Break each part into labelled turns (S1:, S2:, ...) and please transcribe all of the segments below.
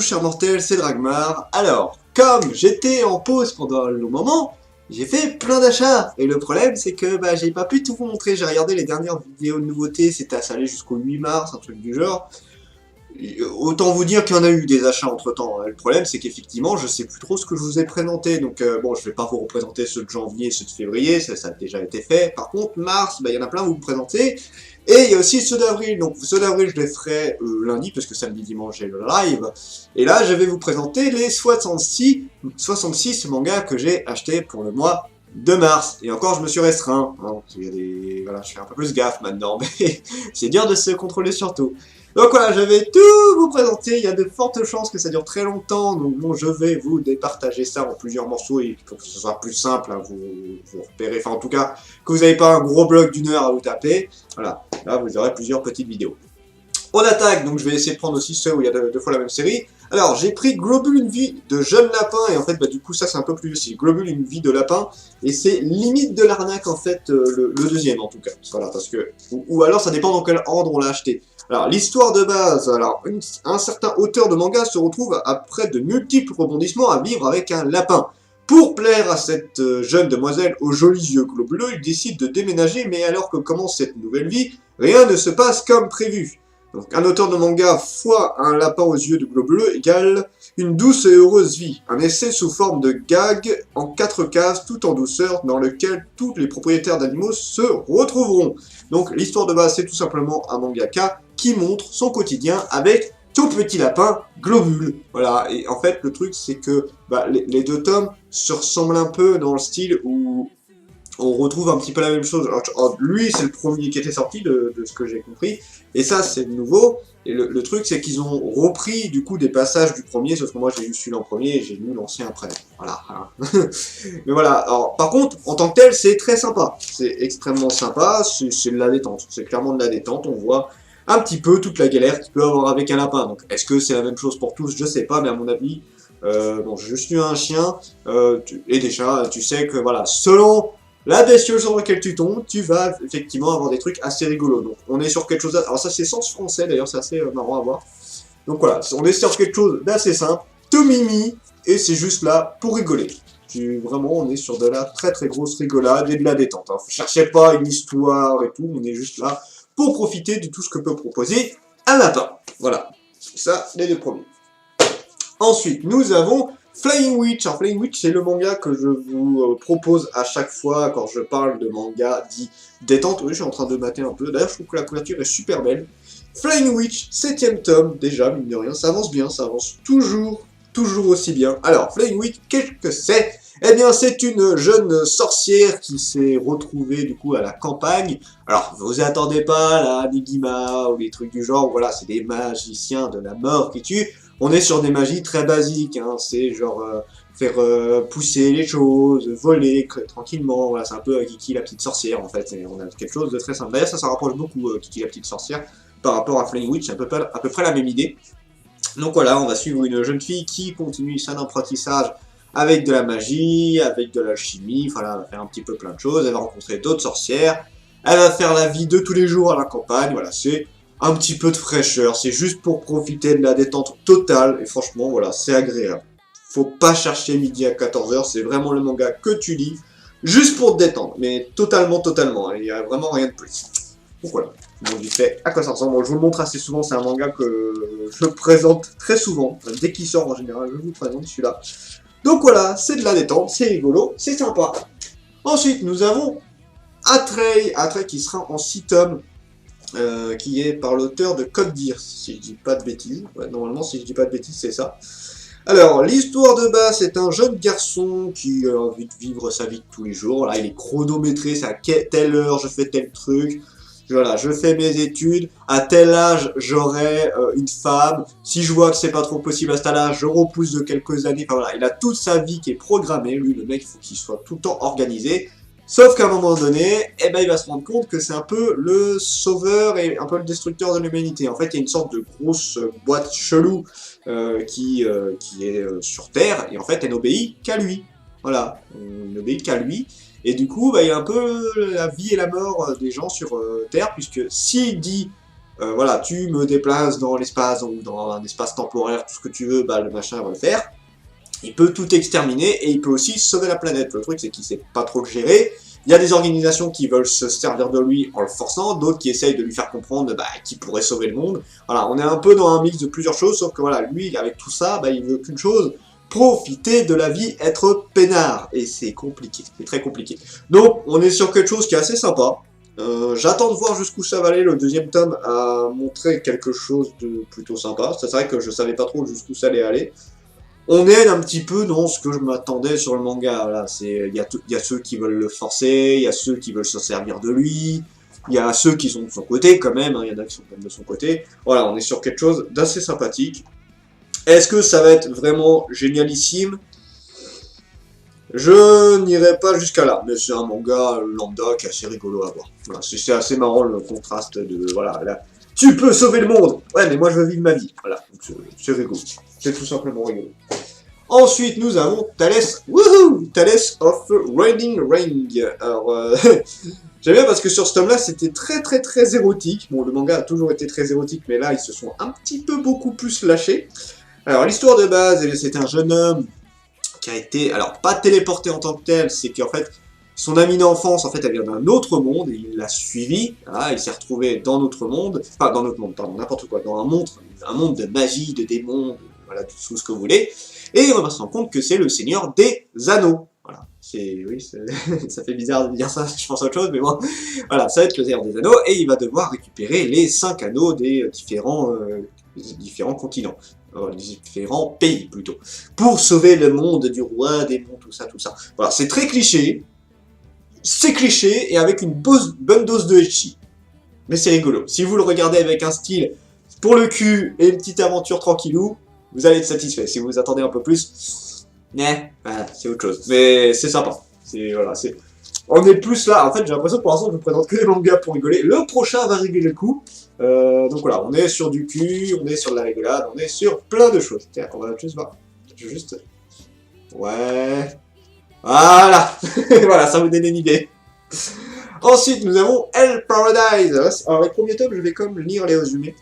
S1: chers mortels, c'est Dragmar. Alors, comme j'étais en pause pendant un long moment, j'ai fait plein d'achats. Et le problème, c'est que j'ai pas pu tout vous montrer. J'ai regardé les dernières vidéos de nouveautés, c'était allé jusqu'au 8 mars, un truc du genre. Autant vous dire qu'il y en a eu des achats entre temps. Le problème, c'est qu'effectivement, je sais plus trop ce que je vous ai présenté. Donc, bon, je vais pas vous représenter ceux de janvier et ceux de février, ça a déjà été fait. Par contre, mars, il y en a plein à vous présenter. Et il y a aussi ceux d'avril. Donc, ceux d'avril, je les ferai lundi, parce que samedi, dimanche, j'ai le live. Et là, je vais vous présenter les 66 mangas que j'ai achetés pour le mois de mars. Et encore, je me suis restreint. Hein. Il y a des... Voilà, je fais un peu plus gaffe maintenant, mais c'est dur de se contrôler surtout. Donc voilà, je vais tout vous présenter, il y a de fortes chances que ça dure très longtemps, donc bon, je vais vous départager ça en plusieurs morceaux, et pour que ce soit plus simple, hein, vous repérez, enfin en tout cas, que vous n'avez pas un gros bloc d'1 heure à vous taper, voilà, là vous aurez plusieurs petites vidéos. On attaque, donc je vais essayer de prendre aussi ceux où il y a deux fois la même série. Alors, j'ai pris Globule une vie de jeune lapin, et en fait, du coup, ça c'est un peu plus aussi. Globule une vie de lapin, et c'est limite de l'arnaque, en fait, le deuxième en tout cas. Voilà, parce que... Ou alors, ça dépend dans quel ordre on l'a acheté. Alors, l'histoire de base, alors, un certain auteur de manga se retrouve après de multiples rebondissements à vivre avec un lapin. Pour plaire à cette jeune demoiselle aux jolis yeux globuleux, il décide de déménager, mais alors que commence cette nouvelle vie, rien ne se passe comme prévu. Donc, un auteur de manga fois un lapin aux yeux de globuleux égale une douce et heureuse vie. Un essai sous forme de gag en 4 cases, tout en douceur, dans lequel tous les propriétaires d'animaux se retrouveront. Donc, l'histoire de base, c'est tout simplement un mangaka qui montre son quotidien avec tout petit lapin globule. Voilà, et en fait, le truc, c'est que les deux tomes se ressemblent un peu dans le style où on retrouve un petit peu la même chose. Alors, lui, c'est le premier qui était sorti, de ce que j'ai compris, et ça, c'est nouveau. Et le truc, c'est qu'ils ont repris, du coup, des passages du premier, sauf que moi, j'ai lu celui-là en premier, et j'ai lu l'ancien après. Voilà. Mais voilà, alors, par contre, en tant que tel, c'est très sympa. C'est extrêmement sympa, c'est de la détente. C'est clairement de la détente, on voit un petit peu toute la galère qu'il peut avoir avec un lapin. Donc, est-ce que c'est la même chose pour tous? Je sais pas, mais à mon avis, bon, j'ai juste eu un chien, et des chats, tu sais que, voilà, selon la bestiole sur laquelle tu tombes, tu vas effectivement avoir des trucs assez rigolos. Donc on est sur quelque chose... Alors ça c'est sens français d'ailleurs, c'est assez marrant à voir. Donc voilà, on est sur quelque chose d'assez simple, tout mimi, et c'est juste là pour rigoler. Vraiment, on est sur de la très très grosse rigolade et de la détente. Hein. Cherchez pas une histoire et tout, on est juste là pour profiter de tout ce que peut proposer un lapin. Voilà, ça les deux premiers. Ensuite, nous avons Flying Witch. Alors Flying Witch, c'est le manga que je vous propose à chaque fois quand je parle de manga dit détente. Oui, je suis en train de mater un peu. D'ailleurs, je trouve que la couverture est super belle. Flying Witch, 7ème tome, déjà, mine de rien. Ça avance bien, ça avance toujours aussi bien. Alors, Flying Witch, qu'est-ce que c'est? Eh bien, c'est une jeune sorcière qui s'est retrouvée, du coup, à la campagne. Alors, vous attendez pas, là, Nigima ou des trucs du genre. Voilà, c'est des magiciens de la mort qui tuent. On est sur des magies très basiques, hein. C'est genre faire pousser les choses, voler tranquillement, voilà, c'est un peu Kiki la petite sorcière en fait, et on a quelque chose de très simple. D'ailleurs ça rapproche beaucoup Kiki la petite sorcière par rapport à Flying Witch, c'est à peu près la même idée. Donc voilà, on va suivre une jeune fille qui continue son apprentissage avec de la magie, avec de l'alchimie, voilà, elle va faire un petit peu plein de choses, elle va rencontrer d'autres sorcières, elle va faire la vie de tous les jours à la campagne, voilà, c'est un petit peu de fraîcheur, c'est juste pour profiter de la détente totale, et franchement, voilà, c'est agréable. Faut pas chercher midi à 14 h, c'est vraiment le manga que tu lis, juste pour te détendre, mais totalement, hein, il n'y a vraiment rien de plus. Donc voilà, bon, vite fait, à quoi ça ressemble, bon, je vous le montre assez souvent, c'est un manga que je présente très souvent, dès qu'il sort en général, je vous présente celui-là. Donc voilà, c'est de la détente, c'est rigolo, c'est sympa. Ensuite, nous avons Atreyu qui sera en 6 tomes, qui est par l'auteur de Code Geass, si je dis pas de bêtises. Ouais, normalement, si je dis pas de bêtises, c'est ça. Alors, l'histoire de base, c'est un jeune garçon qui a envie de vivre sa vie de tous les jours. Là, il est chronométré, c'est à telle heure, je fais tel truc. Voilà, je fais mes études, à tel âge, j'aurai une femme. Si je vois que c'est pas trop possible à cet âge, je repousse de quelques années. Enfin voilà, il a toute sa vie qui est programmée. Lui, le mec, il faut qu'il soit tout le temps organisé. Sauf qu'à un moment donné, eh ben, il va se rendre compte que c'est un peu le sauveur et un peu le destructeur de l'humanité. En fait, il y a une sorte de grosse boîte chelou qui est sur Terre, et en fait, elle n'obéit qu'à lui. Voilà, elle n'obéit qu'à lui. Et du coup, il y a un peu la vie et la mort des gens sur Terre, puisque s'il dit voilà, tu me déplaces dans l'espace ou dans un espace temporaire, tout ce que tu veux, bah le machin va le faire. Il peut tout exterminer et il peut aussi sauver la planète. Le truc, c'est qu'il sait pas trop le gérer. Il y a des organisations qui veulent se servir de lui en le forçant, d'autres qui essayent de lui faire comprendre qu'il pourrait sauver le monde. Voilà, on est un peu dans un mix de plusieurs choses, sauf que voilà, lui, avec tout ça, il veut qu'une chose, profiter de la vie, être peinard. Et c'est compliqué, c'est très compliqué. Donc, on est sur quelque chose qui est assez sympa. J'attends de voir jusqu'où ça va aller. Le deuxième tome a montré quelque chose de plutôt sympa. C'est vrai que je savais pas trop jusqu'où ça allait aller. On est un petit peu dans ce que je m'attendais sur le manga. Voilà, il y a ceux qui veulent le forcer, il y a ceux qui veulent se servir de lui, il y a ceux qui sont de son côté quand même, il y en a qui sont même de son côté. Voilà, on est sur quelque chose d'assez sympathique. Est-ce que ça va être vraiment génialissime? Je n'irai pas jusqu'à là, mais c'est un manga lambda qui est assez rigolo à voir. Voilà, c'est assez marrant le contraste de, voilà, là, tu peux sauver le monde. Ouais, mais moi je veux vivre ma vie. Voilà, c'est rigolo. C'est tout simplement rigolo. Ensuite, nous avons Thales, wouhou, Thales of Riding Ring. Alors, j'aime bien parce que sur ce tome-là, c'était très érotique. Bon, le manga a toujours été très érotique, mais là, ils se sont un petit peu beaucoup plus lâchés. Alors, l'histoire de base, c'est un jeune homme qui a été, alors pas téléporté en tant que tel, c'est qu'en fait, son amie d'enfance, en fait, elle vient d'un autre monde, et il l'a suivi, voilà, il s'est retrouvé dans notre monde, enfin dans notre monde, pardon, n'importe quoi, dans un monde de magie, de démons, voilà, tout ce que vous voulez, et on va se rendre compte que c'est le Seigneur des Anneaux. Voilà, oui, ça fait bizarre de dire ça, je pense à autre chose, mais bon, voilà, ça va être le Seigneur des Anneaux, et il va devoir récupérer les 5 anneaux des différents continents. Les différents pays plutôt, pour sauver le monde du roi, des monts, tout ça. Voilà, c'est très cliché, et avec une bonne dose de ecchi. Mais c'est rigolo. Si vous le regardez avec un style pour le cul et une petite aventure tranquillou, vous allez être satisfait. Si vous attendez un peu plus, voilà, c'est autre chose. Mais c'est sympa. Voilà, on est plus là, en fait j'ai l'impression que pour l'instant je vous présente que des mangas pour rigoler. Le prochain va rigoler le coup. Donc voilà, on est sur du cul, on est sur de la rigolade, on est sur plein de choses. Tiens, on va juste voir. Ouais. Voilà. Voilà, ça vous donne une idée. Ensuite, nous avons Hell Paradise. Alors les premiers tomes, je vais comme lire les résumés.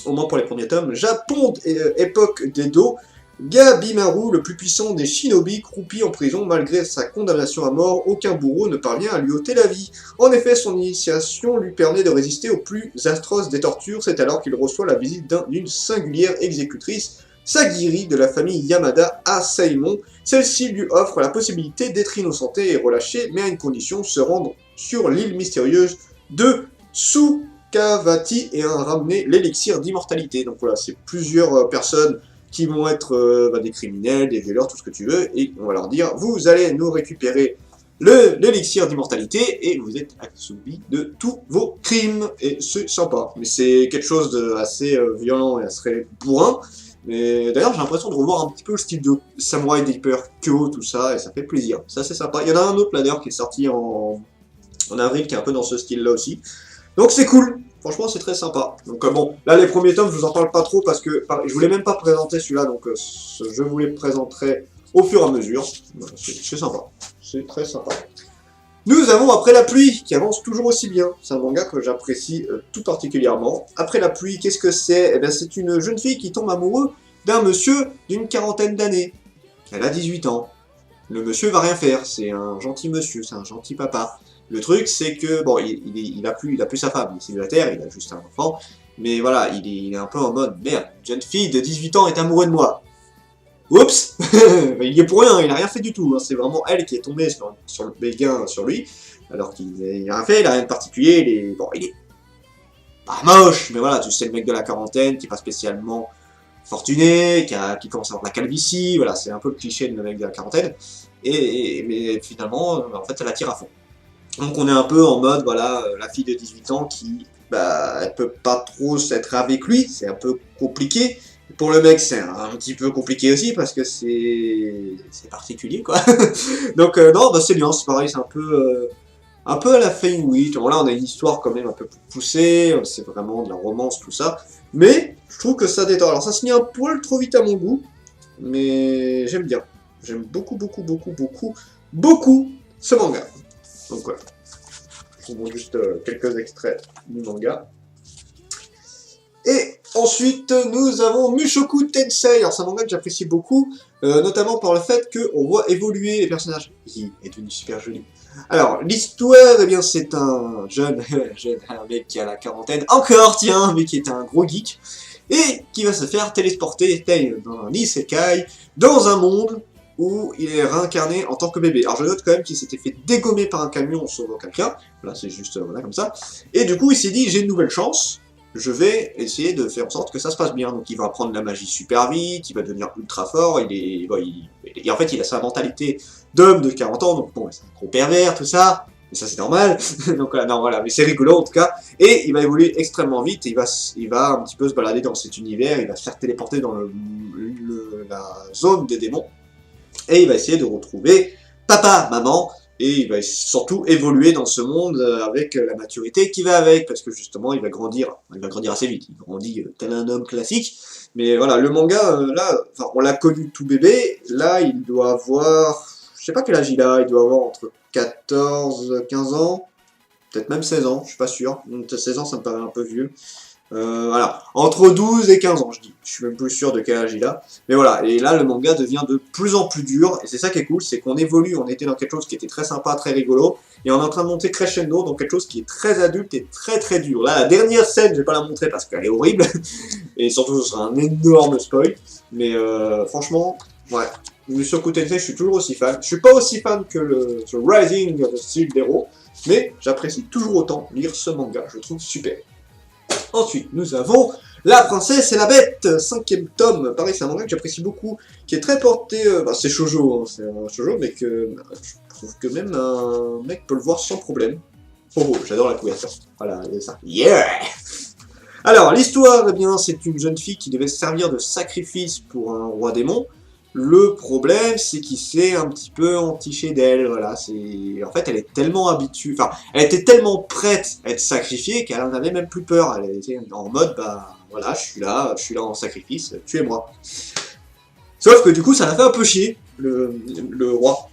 S1: Au moins pour les premiers tomes. Japon, époque d'Edo. Gabimaru, le plus puissant des shinobi, croupi en prison malgré sa condamnation à mort, aucun bourreau ne parvient à lui ôter la vie. En effet, son initiation lui permet de résister aux plus atroces des tortures, c'est alors qu'il reçoit la visite d'une singulière exécutrice, Sagiri de la famille Yamada à Saimon. Celle-ci lui offre la possibilité d'être innocentée et relâchée, mais à une condition, se rendre sur l'île mystérieuse de Sukavati et ramener l'élixir d'immortalité. Donc voilà, c'est plusieurs personnes qui vont être des criminels, des violeurs, tout ce que tu veux, et on va leur dire, vous allez nous récupérer l'élixir d'immortalité, et vous êtes assouvis de tous vos crimes, et c'est sympa. Mais c'est quelque chose d'assez violent et assez bourrin, mais d'ailleurs j'ai l'impression de revoir un petit peu le style de Samurai Deeper, Kyo, tout ça, et ça fait plaisir. Ça c'est sympa. Il y en a un autre là d'ailleurs qui est sorti en avril, qui est un peu dans ce style-là aussi. Donc c'est cool. Franchement, c'est très sympa. Donc bon, là, les premiers tomes, je vous en parle pas trop parce que je voulais même pas présenter celui-là, donc je vous les présenterai au fur et à mesure. Voilà, c'est sympa. C'est très sympa. Nous avons Après la pluie, qui avance toujours aussi bien. C'est un manga que j'apprécie tout particulièrement. Après la pluie, qu'est-ce que c'est? Eh bien, c'est une jeune fille qui tombe amoureuse d'un monsieur d'une quarantaine d'années. Elle a 18 ans. Le monsieur va rien faire. C'est un gentil monsieur, c'est un gentil papa. Le truc, c'est que, bon, il a plus sa femme, il est célibataire, il a juste un enfant, mais voilà, il est un peu en mode, merde, une jeune fille de 18 ans est amoureuse de moi. Oups. Il y est pour rien, il a rien fait du tout, hein. C'est vraiment elle qui est tombée sur le béguin sur lui, alors qu'il n'a rien fait, il a rien de particulier, il est pas moche, mais voilà, tu sais, le mec de la quarantaine, qui est pas spécialement fortuné, qui commence à avoir la calvitie, voilà, c'est un peu le cliché de le mec de la quarantaine, mais finalement, en fait, ça l'attire à fond. Donc on est un peu en mode, voilà, la fille de 18 ans qui, elle peut pas trop être avec lui, c'est un peu compliqué. Pour le mec, c'est un petit peu compliqué aussi, parce que c'est particulier, quoi. Donc non, c'est bien, c'est pareil, c'est un peu à la Fate Witch. Bon, là, on a une histoire quand même un peu plus poussée, c'est vraiment de la romance, tout ça. Mais je trouve que ça détend. Alors ça se finit un poil trop vite à mon goût, mais j'aime bien. J'aime beaucoup ce manga. Donc voilà, je vous montre juste quelques extraits du manga. Ensuite, nous avons Mushoku Tensei. Alors, c'est un manga que j'apprécie beaucoup, notamment par le fait qu'on voit évoluer les personnages. Qui est devenu super joli. Alors, l'histoire, eh bien, c'est un jeune, un mec qui a la quarantaine, encore, tiens, mais qui est un gros geek, et qui va se faire téléporter dans un isekai, dans un monde où il est réincarné en tant que bébé. Alors, je note quand même qu'il s'était fait dégommer par un camion en sauvant quelqu'un. Là, c'est juste, voilà, comme ça. Et du coup, il s'est dit, j'ai une nouvelle chance. Je vais essayer de faire en sorte que ça se passe bien. Donc il va apprendre la magie super vite, il va devenir ultra fort, en fait il a sa mentalité d'homme de 40 ans, donc bon, c'est un gros pervers, tout ça, mais ça c'est normal, donc non voilà, mais c'est rigolo en tout cas, et il va évoluer extrêmement vite, et il va un petit peu se balader dans cet univers, il va se faire téléporter dans la zone des démons, et il va essayer de retrouver papa, maman, et il va surtout évoluer dans ce monde avec la maturité qui va avec, parce que justement il va grandir assez vite, il grandit tel un homme classique, mais voilà, le manga, là, on l'a connu tout bébé, là il doit avoir, je sais pas quel âge il doit avoir entre 14, 15 ans, peut-être même 16 ans, je suis pas sûr, 16 ans ça me paraît un peu vieux. Voilà, entre 12 et 15 ans, je dis. Je suis même plus sûr de quel âge il a. Mais voilà, et là, le manga devient de plus en plus dur. Et c'est ça qui est cool, c'est qu'on évolue. On était dans quelque chose qui était très sympa, très rigolo. Et on est en train de monter crescendo dans quelque chose qui est très adulte et très très dur. Là, la dernière scène, je vais pas la montrer parce qu'elle est horrible. Et surtout, ce sera un énorme spoil. Mais franchement, ouais. Mushoku Tensei, je suis toujours aussi fan. Je suis pas aussi fan que le Rising of the Shield Hero. Mais j'apprécie toujours autant lire ce manga. Je le trouve super. Ensuite, nous avons La Princesse et la Bête, 5e tome. Pareil, c'est un manga que j'apprécie beaucoup, qui est très porté... c'est shoujo, hein, c'est un shoujo, mais que je trouve que même un mec peut le voir sans problème. Oh, j'adore la couverture. Voilà, c'est ça. Yeah! Alors, l'histoire, eh bien, c'est une jeune fille qui devait servir de sacrifice pour un roi démon. Le problème, c'est qu'il s'est un petit peu entiché d'elle, voilà, en fait, elle est tellement habituée, enfin, elle était tellement prête à être sacrifiée qu'elle en avait même plus peur, elle était en mode, bah, voilà, je suis là en sacrifice, tuez-moi. Sauf que du coup, ça l'a fait un peu chier, le roi,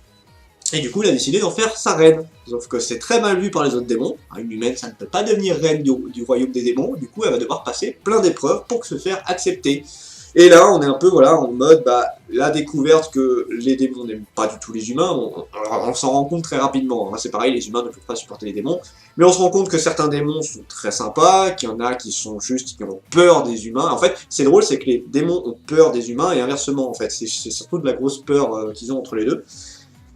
S1: et du coup, il a décidé d'en faire sa reine. Sauf que c'est très mal vu par les autres démons, une humaine, ça ne peut pas devenir reine du royaume des démons, du coup, elle va devoir passer plein d'épreuves pour se faire accepter. Et là, on est un peu en mode la découverte que les démons n'aiment pas du tout les humains. On s'en rend compte très rapidement. C'est pareil, les humains ne peuvent pas supporter les démons. Mais on se rend compte que certains démons sont très sympas, qu'il y en a qui sont juste, qui ont peur des humains. En fait, c'est drôle, c'est que les démons ont peur des humains et inversement, en fait. C'est surtout de la grosse peur qu'ils ont entre les deux.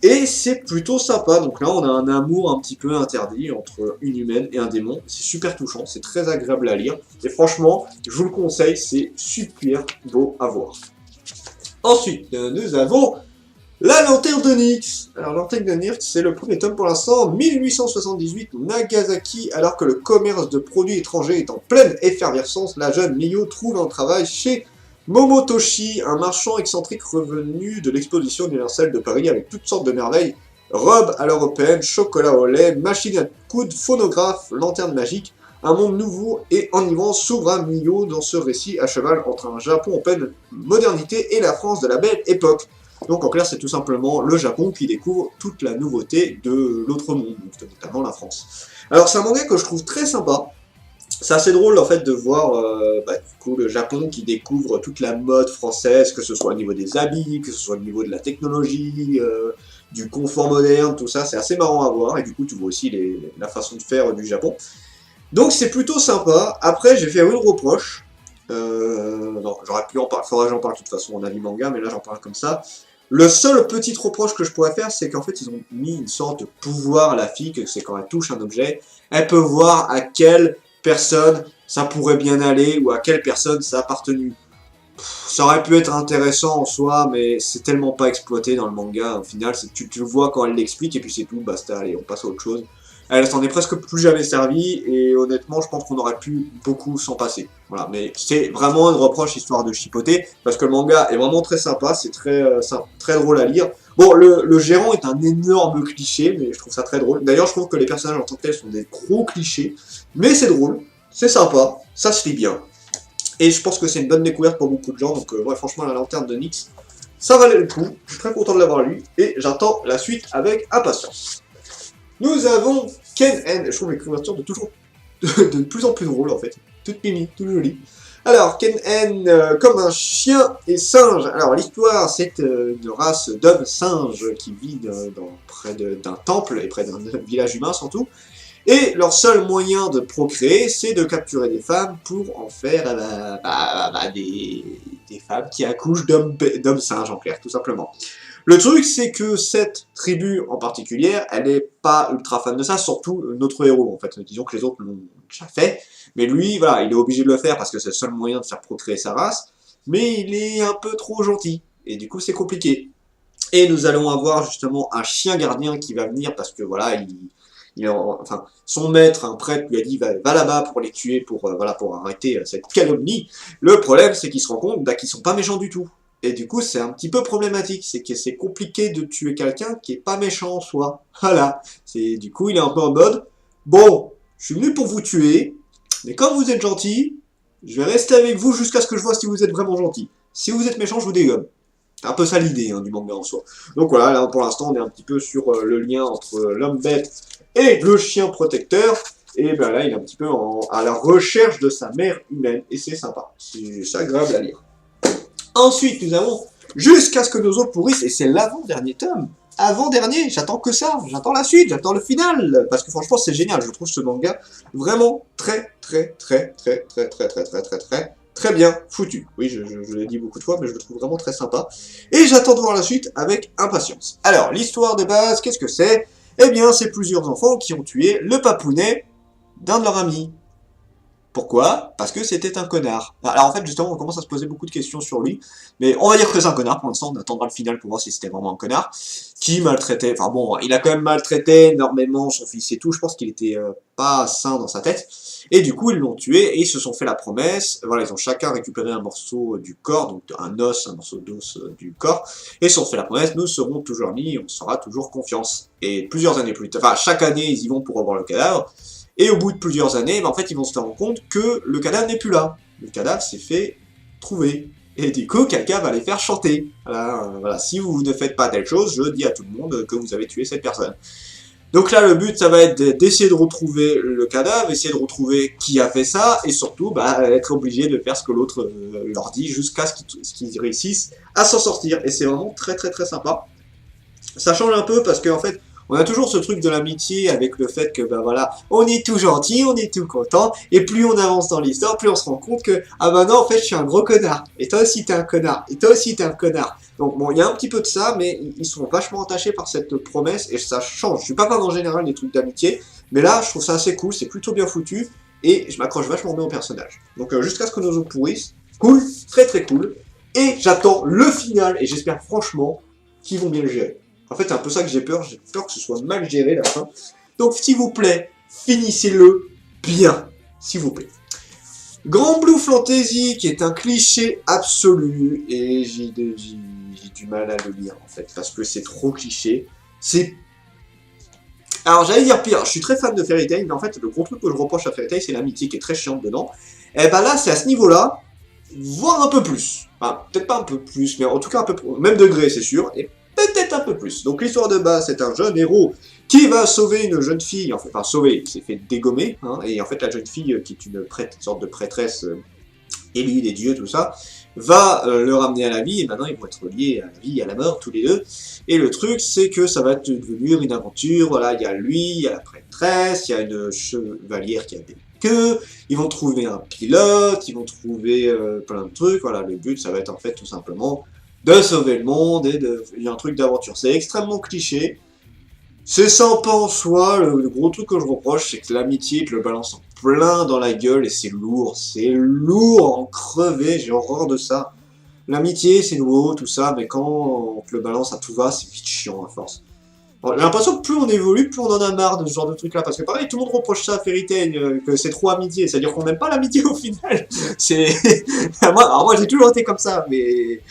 S1: Et c'est plutôt sympa, donc là on a un amour un petit peu interdit entre une humaine et un démon, c'est super touchant, c'est très agréable à lire, et franchement, je vous le conseille, c'est super beau à voir. Ensuite, nous avons La Lanterne de Nyx. Alors, La Lanterne de Nyx, c'est le premier tome pour l'instant, 1878, Nagasaki, alors que le commerce de produits étrangers est en pleine effervescence, la jeune Miyo trouve un travail chez Momotoshi, un marchand excentrique revenu de l'exposition universelle de Paris avec toutes sortes de merveilles, robes à l'européenne, chocolat au lait, machine à coudre, phonographe, lanterne magique, un monde nouveau et enivrant s'ouvre à Miyo dans ce récit à cheval entre un Japon en pleine modernité et la France de la belle époque. Donc en clair, c'est tout simplement le Japon qui découvre toute la nouveauté de l'autre monde, notamment la France. Alors c'est un manga que je trouve très sympa. C'est assez drôle en fait de voir du coup, le Japon qui découvre toute la mode française, que ce soit au niveau des habits, que ce soit au niveau de la technologie, du confort moderne, tout ça, c'est assez marrant à voir, et du coup tu vois aussi la façon de faire du Japon. Donc c'est plutôt sympa. Après j'ai fait une reproche, non j'aurais pu en parler, faudrait que j'en parle de toute façon en avis manga, mais là j'en parle comme ça. Le seul petit reproche que je pourrais faire, c'est qu'en fait ils ont mis une sorte de pouvoir à la fille, que c'est quand elle touche un objet, elle peut voir à quelle personne ça pourrait bien aller ou à quelle personne ça a appartenu. Ça aurait pu être intéressant en soi, mais c'est tellement pas exploité dans le manga. Au final, tu le vois quand elle l'explique et puis c'est tout, basta, allez, on passe à autre chose. Elle s'en est presque plus jamais servie et honnêtement, je pense qu'on aurait pu beaucoup s'en passer. Voilà, mais c'est vraiment une reproche histoire de chipoter parce que le manga est vraiment très sympa, c'est très drôle à lire. Bon, le gérant est un énorme cliché, mais je trouve ça très drôle. D'ailleurs, je trouve que les personnages en tant que tels sont des gros clichés, mais c'est drôle, c'est sympa, ça se lit bien. Et je pense que c'est une bonne découverte pour beaucoup de gens, donc ouais, franchement, La Lanterne de Nyx, ça valait le coup. Je suis très content de l'avoir lu, et j'attends la suite avec impatience. Nous avons Ken N. Je trouve les couvertures de plus en plus drôles, en fait. Toutes mimi, toutes jolies. Alors, Ken-En, comme un chien et singe. Alors, l'histoire, c'est une race d'hommes singes qui vit près d'un temple et près d'un village humain surtout. Et leur seul moyen de procréer, c'est de capturer des femmes pour en faire des femmes qui accouchent d'hommes singes, en clair, tout simplement. Le truc, c'est que cette tribu en particulier, elle n'est pas ultra fan de ça, surtout notre héros, en fait. Disons que les autres l'ont déjà fait, mais lui, voilà, il est obligé de le faire parce que c'est le seul moyen de faire procréer sa race, mais il est un peu trop gentil, et du coup, c'est compliqué. Et nous allons avoir justement un chien gardien qui va venir parce que voilà, enfin, son maître, un prêtre, lui a dit va là-bas pour les tuer, voilà, pour arrêter cette calomnie. Le problème, c'est qu'il se rend compte qu'ils sont pas méchants du tout. Et du coup, c'est un petit peu problématique, c'est que c'est compliqué de tuer quelqu'un qui est pas méchant en soi. Voilà. Du coup, il est un peu en mode bon, je suis venu pour vous tuer, mais comme vous êtes gentil, je vais rester avec vous jusqu'à ce que je vois si vous êtes vraiment gentil. Si vous êtes méchant, je vous dégomme. C'est un peu ça l'idée du manga en soi. Donc voilà, là pour l'instant on est un petit peu sur le lien entre l'homme bête et le chien protecteur. Et ben là il est un petit peu à la recherche de sa mère humaine. Et c'est sympa, c'est agréable à lire. Ensuite nous avons Jusqu'à ce que nos os pourrissent. Et c'est l'avant-dernier tome. Avant-dernier, j'attends que ça, j'attends la suite, j'attends le final. Parce que franchement c'est génial, je trouve ce manga vraiment très bien foutu. Oui, je l'ai dit beaucoup de fois, mais je le trouve vraiment très sympa. Et j'attends de voir la suite avec impatience. Alors, l'histoire de base, qu'est-ce que c'est? Eh bien, c'est plusieurs enfants qui ont tué le papounet d'un de leurs amis. Pourquoi? Parce que c'était un connard. Alors en fait, justement, on commence à se poser beaucoup de questions sur lui, mais on va dire que c'est un connard pour l'instant, on attendra le final pour voir si c'était vraiment un connard, qui maltraitait, enfin bon, il a quand même maltraité énormément son fils et tout, je pense qu'il était pas sain dans sa tête, et du coup ils l'ont tué, et ils se sont fait la promesse, voilà, ils ont chacun récupéré un morceau du corps, donc un os, un morceau d'os du corps, et se sont fait la promesse, nous serons toujours amis, on sera toujours confiance. Et plusieurs années plus tard, enfin chaque année ils y vont pour revoir le cadavre, et au bout de plusieurs années, en fait, ils vont se rendre compte que le cadavre n'est plus là. Le cadavre s'est fait trouver. Et du coup, quelqu'un va les faire chanter. Voilà, si vous ne faites pas telle chose, je dis à tout le monde que vous avez tué cette personne. Donc là, le but, ça va être d'essayer de retrouver le cadavre, essayer de retrouver qui a fait ça, et surtout, être obligé de faire ce que l'autre leur dit, jusqu'à ce qu'ils réussissent à s'en sortir. Et c'est vraiment très sympa. Ça change un peu parce qu'en fait, on a toujours ce truc de l'amitié avec le fait que, voilà, on est tout gentil, on est tout content, et plus on avance dans l'histoire, plus on se rend compte que, non, en fait, je suis un gros connard, et toi aussi t'es un connard, et toi aussi t'es un connard. Donc bon, il y a un petit peu de ça, mais ils sont vachement attachés par cette promesse, et ça change. Je suis pas fan en général des trucs d'amitié, mais là, je trouve ça assez cool, c'est plutôt bien foutu, et je m'accroche vachement bien au personnage. Donc jusqu'à ce que nos os pourrissent, cool, très cool, et j'attends le final, et j'espère franchement qu'ils vont bien le gérer. En fait, c'est un peu ça que j'ai peur que ce soit mal géré la fin. Donc, s'il vous plaît, finissez-le bien, s'il vous plaît. Grand Blue Fantasy, qui est un cliché absolu, et j'ai du mal à le lire, en fait, parce que c'est trop cliché. Alors, j'allais dire pire, je suis très fan de Fairy Tail, mais en fait, le gros truc que je reproche à Fairy Tail, c'est l'amitié qui est très chiante dedans. Et là, c'est à ce niveau-là, voire un peu plus. Enfin, peut-être pas un peu plus, mais en tout cas un peu plus. Même degré, c'est sûr, et peut-être un peu plus. Donc l'histoire de base, c'est un jeune héros qui va sauver une jeune fille, enfin sauver, il s'est fait dégommer, et en fait la jeune fille, qui est une sorte de prêtresse élue des dieux, tout ça, va le ramener à la vie, et maintenant ils vont être liés à la vie et à la mort, tous les deux. Et le truc, c'est que ça va devenir une aventure, voilà, il y a lui, il y a la prêtresse, il y a une chevalière qui a des queues, ils vont trouver un pilote, ils vont trouver plein de trucs, voilà, le but, ça va être en fait tout simplement de sauver le monde, et il y a un truc d'aventure. C'est extrêmement cliché, c'est sympa en soi, le gros truc que je reproche, c'est que l'amitié te le balance en plein dans la gueule, et c'est lourd en crevé, j'ai horreur de ça. L'amitié, c'est nouveau, tout ça, mais quand on te le balance à tout va, c'est vite chiant à force. Bon, j'ai l'impression que plus on évolue, plus on en a marre de ce genre de truc là, parce que pareil, tout le monde reproche ça à Fairy Tail, que c'est trop amitié, c'est-à-dire qu'on n'aime pas l'amitié au final. moi j'ai toujours été comme ça, mais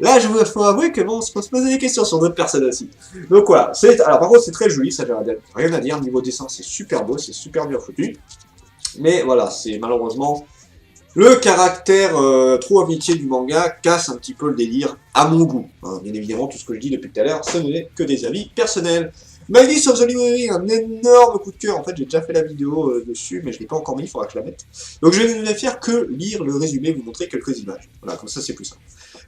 S1: là, faut avouer que bon, on se pose des questions sur d'autres personnes aussi. Donc voilà, alors par contre c'est très joli, ça j'ai rien à dire, niveau dessin c'est super beau, c'est super bien foutu. Mais voilà, c'est malheureusement le caractère trop amitié du manga casse un petit peu le délire à mon goût. Bien évidemment, tout ce que je dis depuis tout à l'heure, ce n'est que des avis personnels. Magus of the Library, un énorme coup de cœur. En fait, j'ai déjà fait la vidéo dessus, mais je l'ai pas encore mis, il faudra que je la mette. Donc je vais ne faire que lire le résumé, vous montrer quelques images. Voilà, comme ça c'est plus simple.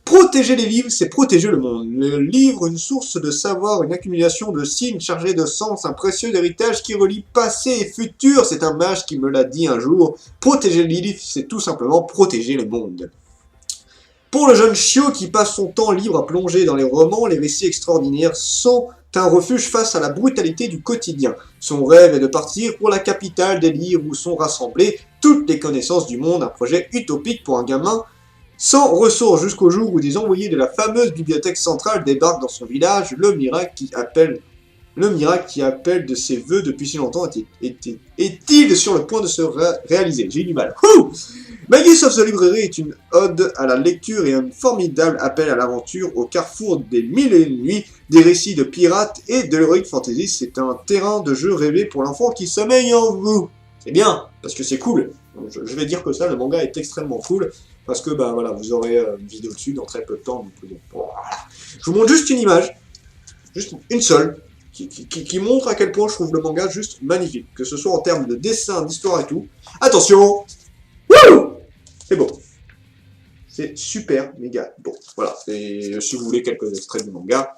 S1: Protéger les livres, c'est protéger le monde. Le livre, une source de savoir, une accumulation de signes chargés de sens, un précieux héritage qui relie passé et futur. C'est un mage qui me l'a dit un jour. Protéger les livres, c'est tout simplement protéger le monde. Pour le jeune chiot qui passe son temps libre à plonger dans les romans, les récits extraordinaires sont un refuge face à la brutalité du quotidien. Son rêve est de partir pour la capitale des livres où sont rassemblées toutes les connaissances du monde, un projet utopique pour un gamin sans ressources jusqu'au jour où des envoyés de la fameuse bibliothèque centrale débarquent dans son village. Le miracle qui appelle de ses vœux depuis si longtemps est-il sur le point de se réaliser? J'ai eu du mal. Magus of the Library est une ode à la lecture et un formidable appel à l'aventure au carrefour des mille et une nuits, des récits de pirates et de l'heroic fantasy. C'est un terrain de jeu rêvé pour l'enfant qui sommeille en vous. C'est bien, parce que c'est cool. Je vais dire que ça, le manga est extrêmement cool, parce que bah voilà, vous aurez une vidéo dessus dans très peu de temps. Donc, voilà. Je vous montre juste une image, juste une seule, qui montre à quel point je trouve le manga juste magnifique, que ce soit en termes de dessin, d'histoire et tout. Attention! Wouh! C'est beau. C'est super méga beau. Voilà, et si vous voulez quelques extraits du manga,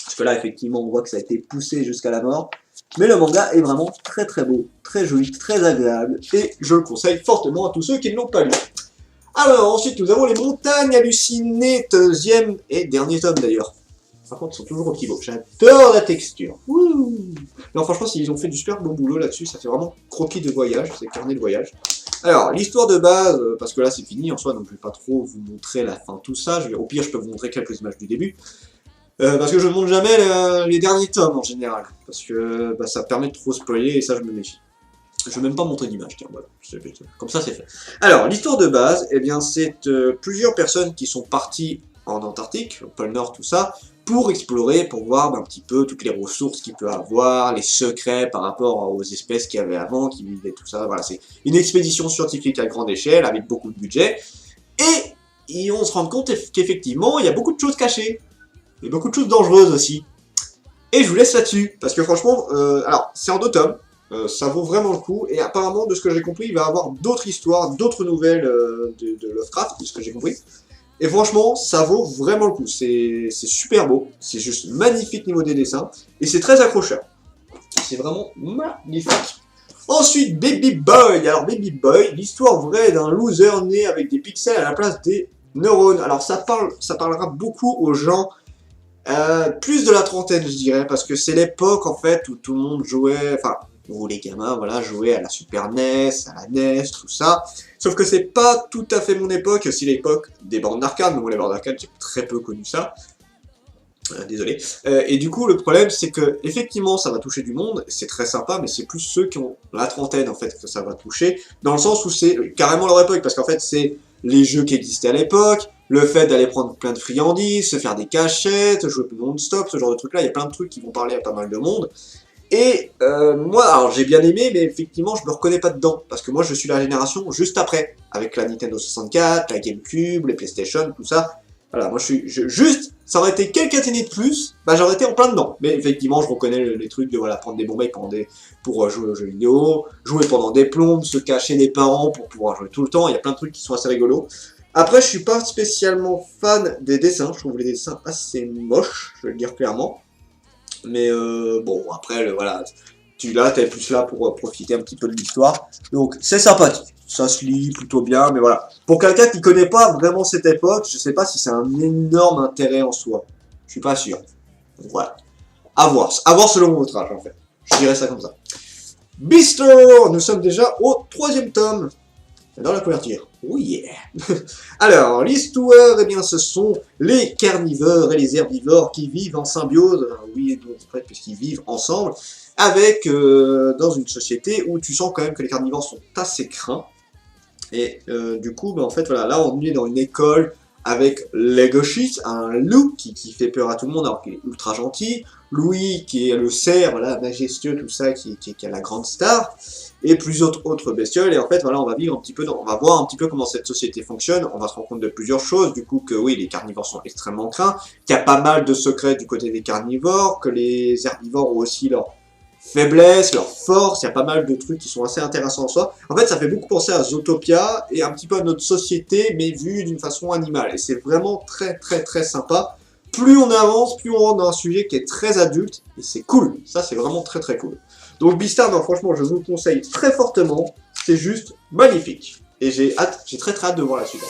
S1: parce que là effectivement on voit que ça a été poussé jusqu'à la mort, mais le manga est vraiment très très beau, très joli, très agréable, et je le conseille fortement à tous ceux qui ne l'ont pas lu. Alors ensuite nous avons les montagnes hallucinées, deuxième et dernier tome d'ailleurs. Par contre, ils sont toujours aussi beaux. J'adore la texture. Wouh! Non, franchement, s'ils ont fait du super bon boulot là-dessus, ça fait vraiment croquis de voyage, c'est carnet de voyage. Alors, l'histoire de base, parce que là c'est fini en soi, donc je vais pas trop vous montrer la fin, tout ça. Au pire, je peux vous montrer quelques images du début. Parce que je ne montre jamais les derniers tomes en général. Parce que bah, ça permet de trop spoiler et ça, je me méfie. Je vais même pas montrer d'image, tiens, voilà. Comme ça, c'est fait. Alors, l'histoire de base, eh bien, c'est plusieurs personnes qui sont parties en Antarctique, au pôle Nord, tout ça, pour explorer, pour voir un petit peu toutes les ressources qu'il peut avoir, les secrets par rapport aux espèces qu'il y avait avant, qui vivaient, tout ça. Voilà, c'est une expédition scientifique à grande échelle, avec beaucoup de budget. Et on se rend compte qu'effectivement, il y a beaucoup de choses cachées. Et beaucoup de choses dangereuses aussi. Et je vous laisse là-dessus, parce que franchement, alors, c'est en 2 tomes. Ça vaut vraiment le coup, et apparemment, de ce que j'ai compris, il va y avoir d'autres histoires, d'autres nouvelles de Lovecraft, de ce que j'ai compris. Et franchement, ça vaut vraiment le coup, c'est super beau, c'est juste magnifique niveau des dessins, et c'est très accrocheur. C'est vraiment magnifique. Ensuite, Baby Boy. Alors Baby Boy, l'histoire vraie d'un loser né avec des pixels à la place des neurones. Alors ça parlera beaucoup aux gens plus de la trentaine, je dirais, parce que c'est l'époque en fait où tout le monde jouait, enfin, où les gamins, voilà, jouaient à la Super NES, à la NES, tout ça. Sauf que c'est pas tout à fait mon époque, c'est l'époque des bornes d'arcade, mais moi les bornes d'arcade, j'ai très peu connu ça. Désolé. Et du coup, le problème, c'est que effectivement, ça va toucher du monde, c'est très sympa, mais c'est plus ceux qui ont la trentaine, en fait, que ça va toucher, dans le sens où c'est carrément leur époque, parce qu'en fait, c'est les jeux qui existaient à l'époque, le fait d'aller prendre plein de friandises, se faire des cachettes, jouer non-stop, ce genre de trucs-là, il y a plein de trucs qui vont parler à pas mal de monde. Et moi, alors j'ai bien aimé, mais effectivement, je me reconnais pas dedans, parce que moi, je suis la génération juste après, avec la Nintendo 64, la GameCube, les PlayStation, tout ça. Voilà, moi, juste, ça aurait été quelques années de plus, bah j'aurais été en plein dedans. Mais effectivement, je reconnais les trucs de, voilà, prendre des bombeilles pour jouer aux jeux vidéo, jouer pendant des plombes, se cacher des parents pour pouvoir jouer tout le temps, il y a plein de trucs qui sont assez rigolos. Après, je suis pas spécialement fan des dessins, je trouve les dessins assez moches, je vais le dire clairement. Mais bon, après, voilà, t'es plus là pour profiter un petit peu de l'histoire. Donc, c'est sympathique. Ça se lit plutôt bien, mais voilà. Pour quelqu'un qui connaît pas vraiment cette époque, je sais pas si c'est un énorme intérêt en soi. Je suis pas sûr. Donc, voilà. À voir. À voir selon votre âge, en fait. Je dirais ça comme ça. Beastor, nous sommes déjà au 3e tome. Dans la couverture. Oh yeah. Alors, l'histoire, eh bien, ce sont les carnivores et les herbivores qui vivent en symbiose. Oui et non, puisqu'ils vivent ensemble. Avec, dans une société où tu sens quand même que les carnivores sont assez craints. Et du coup, bah, en fait, voilà, là, on est dans une école avec Legoshi, un loup qui fait peur à tout le monde alors qu'il est ultra gentil, Louis qui est le cerf, voilà, majestueux, tout ça, qui est la grande star, et plusieurs autres bestioles, et en fait, voilà, on va vivre un petit peu, on va voir un petit peu comment cette société fonctionne, on va se rendre compte de plusieurs choses, du coup que oui, les carnivores sont extrêmement craints, qu'il y a pas mal de secrets du côté des carnivores, que les herbivores ont aussi leur faiblesse, leur force, il y a pas mal de trucs qui sont assez intéressants en soi. En fait, ça fait beaucoup penser à Zootopia et un petit peu à notre société, mais vu d'une façon animale. Et c'est vraiment très sympa. Plus on avance, plus on rentre dans un sujet qui est très adulte, et c'est cool. Ça, c'est vraiment très cool. Donc Beastars, non, franchement, je vous le conseille très fortement. C'est juste magnifique. Et j'ai très hâte de voir la suite.